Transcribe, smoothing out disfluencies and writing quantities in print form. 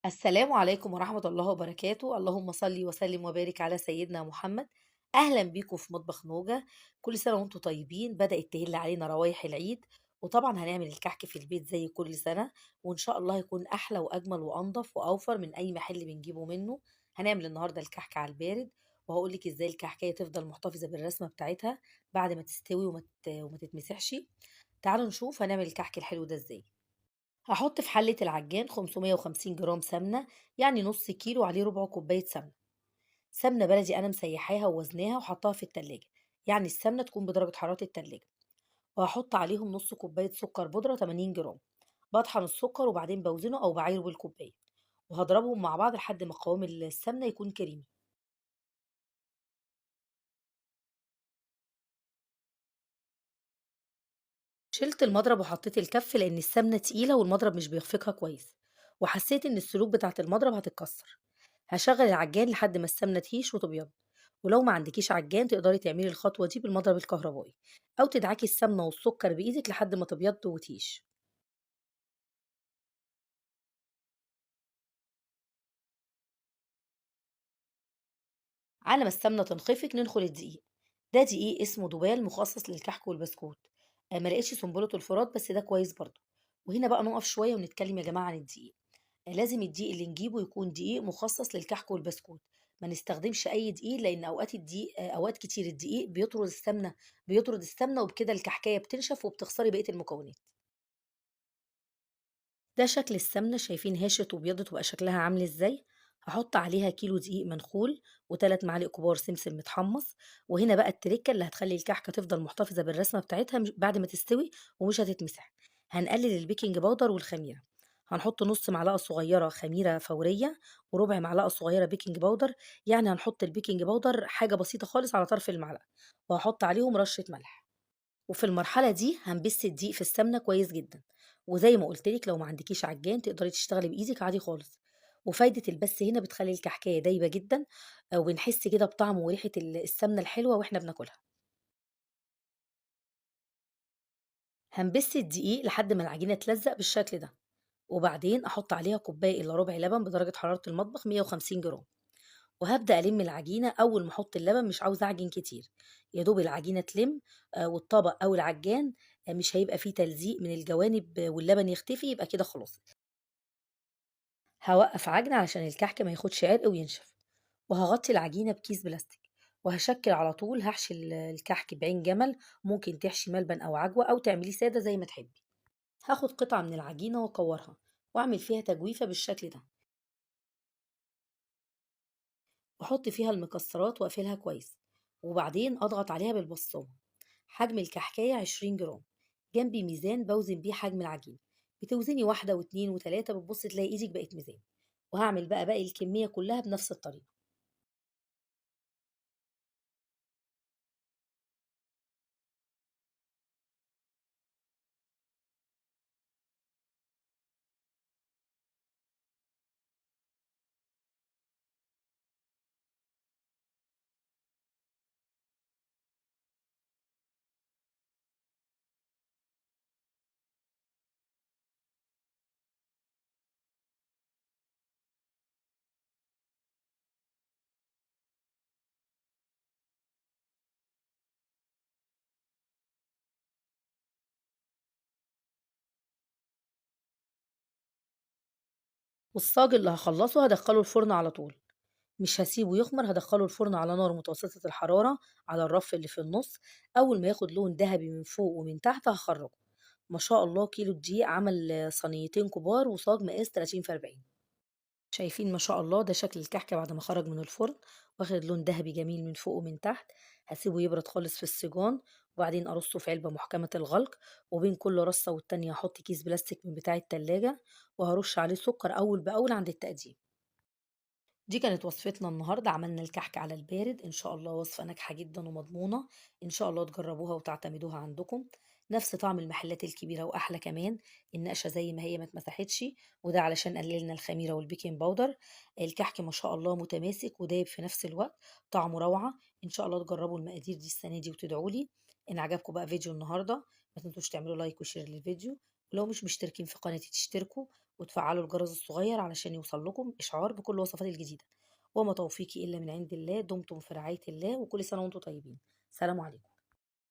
السلام عليكم ورحمة الله وبركاته. اللهم صل وسلم وبارك على سيدنا محمد. أهلا بيكم في مطبخ نوجة. كل سنة وانتم طيبين. بدأت تهل علينا روايح العيد، وطبعا هنعمل الكحك في البيت زي كل سنة، وإن شاء الله يكون أحلى وأجمل وأنضف وأوفر من أي محل بنجيبه منه. هنعمل النهاردة الكحك على البارد، وهقولك إزاي الكحكية تفضل محتفظة بالرسمة بتاعتها بعد ما تستوي وما تتمسحش. تعالوا نشوف هنعمل الكحك الحلو ده إزاي. هحط في حلة العجان 550 جرام سمنة، يعني نص كيلو عليه ربع كوباية سمنة. سمنة بلدي أنا مسيحاها ووزناها وحطها في التلاجة، يعني السمنة تكون بدرجة حرارة التلاجة. وهحط عليهم نص كوباية سكر بودرة 80 جرام. بطحن السكر وبعدين بوزنه أو بعايره بالكوباية، وهضربهم مع بعض لحد ما قوام السمنة يكون كريمي. شلت المضرب وحطيت الكف لأن السمنة تقيلة والمضرب مش بيخفقها كويس، وحسيت إن السلوك بتاعة المضرب هتتكسر. هشغل العجان لحد ما السمنة تهيش وتبيض. ولو ما عندكيش عجان تقدري تعملي الخطوة دي بالمضرب الكهربائي، أو تدعكي السمنة والسكر بإيدك لحد ما تبيض وتهيش. على ما السمنة تنخفق ندخل الدقيق. ده دقيق اسمه دوبال مخصص للكحك والبسكوت. ما لقيتش سنبلة الفرات بس ده كويس برضه. وهنا بقى نقف شوية ونتكلم يا جماعة عن الدقيق. لازم الدقيق اللي نجيبه يكون دقيق مخصص للكحك والبسكوت. ما نستخدمش اي دقيق، لان اوقات الدقيق اوقات كتير الدقيق بيطرد السمنه وبكده الكحكايه بتنشف وبتخسري بقيه المكونات. ده شكل السمنه، شايفين هاشت وبيضت وبقى شكلها عامل ازاي. هحط عليها كيلو دقيق منخول وثلاث معالق كبار سمسم متحمص. وهنا بقى التركه اللي هتخلي الكحكه تفضل محتفظه بالرسمه بتاعتها بعد ما تستوي ومش هتتمسح. هنقلل البيكنج باودر والخميره. هنحط نص معلقة صغيرة خميرة فورية وربع معلقة صغيرة بيكنج باودر. يعني هنحط البيكنج باودر حاجة بسيطة خالص على طرف المعلقة، وهحط عليهم رشة ملح. وفي المرحلة دي هنبس الدقيق في السمنة كويس جدا. وزي ما قلتلك لو ما عندكيش عجان تقدري تشتغلي بإيدك عادي خالص. وفايدة البس هنا بتخلي الكحكاية دايبة جدا، وبنحس كده بطعم وريحة السمنة الحلوة واحنا بناكلها. هنبس الدقيق لحد ما العجينة تلزق بالشكل ده، وبعدين أحط عليها كوباية إلا ربع لبن بدرجة حرارة المطبخ 150 جرام. وهابدأ ألم العجينة أول ما أحط اللبن، مش عاوزة أعجن كتير، يا دوب العجينة تلم. والطبق أو العجان مش هيبقى فيه تلزيق من الجوانب، واللبن يختفي، يبقى كده خلاص. هوقف عجن علشان الكحك ما ياخدش عرق وينشف. وهغطي العجينة بكيس بلاستيك، وهشكل على طول. هحشي الكحك بعين جمل. ممكن تحشي ملبن أو عجوة أو تعمليه سادة زي ما تحبي. هاخد قطعة من العجينة وأكورها وأعمل فيها تجويفة بالشكل ده، واحط فيها المكسرات واقفلها كويس. وبعدين اضغط عليها بالبصامة. حجم الكحكاية 20 جرام. جنبي ميزان بوزن بيه حجم العجين. بتوزني واحدة واتنين وتلاتة بتبص تلاقي ايدك بقت ميزان. وهعمل بقى باقي الكمية كلها بنفس الطريقة. والصاج اللي هخلصه هدخله الفرن على طول. مش هسيبه يخمر، هدخله الفرن على نار متوسطة الحرارة على الرف اللي في النص. أول ما ياخد لون ذهبي من فوق ومن تحت هخرجه. ما شاء الله كيلو الدقيق عمل صينيتين كبار وصاج مقاس 30 في 40. شايفين ما شاء الله ده شكل الكحك بعد ما خرج من الفرن، واخد لون ذهبي جميل من فوق ومن تحت. هسيبه يبرد خالص في السيجان، وبعدين ارصه في علبة محكمة الغلق. وبين كل رصة والتانية هحط كيس بلاستيك من بتاع التلاجة، وهرش عليه سكر أول بأول عند التقديم. دي كانت وصفتنا النهاردة. عملنا الكحك على البارد، إن شاء الله وصفة ناجحة جدا ومضمونة. إن شاء الله تجربوها وتعتمدوها عندكم. نفس طعم المحلات الكبيرة وأحلى كمان. النقشة زي ما هي ما اتمسحتش، وده علشان قللنا الخميرة والبيكنج باودر. الكحك ما شاء الله متماسك ودايب في نفس الوقت. طعمه روعة. إن شاء الله تجربوا المقادير دي السنة دي وتدعولي. إن عجبكم بقى فيديو النهاردة، ما تنسوش تعملوا لايك وشير للفيديو. ولو مش مشتركين في قناتي تشتركوا وتفعلوا الجرس الصغير علشان يوصل لكم إشعار بكل وصفاتي الجديدة. وما توفيقي إلا من عند الله، دمتم في رعاية الله، وكل سنة وانتم طيبين. سلام عليكم.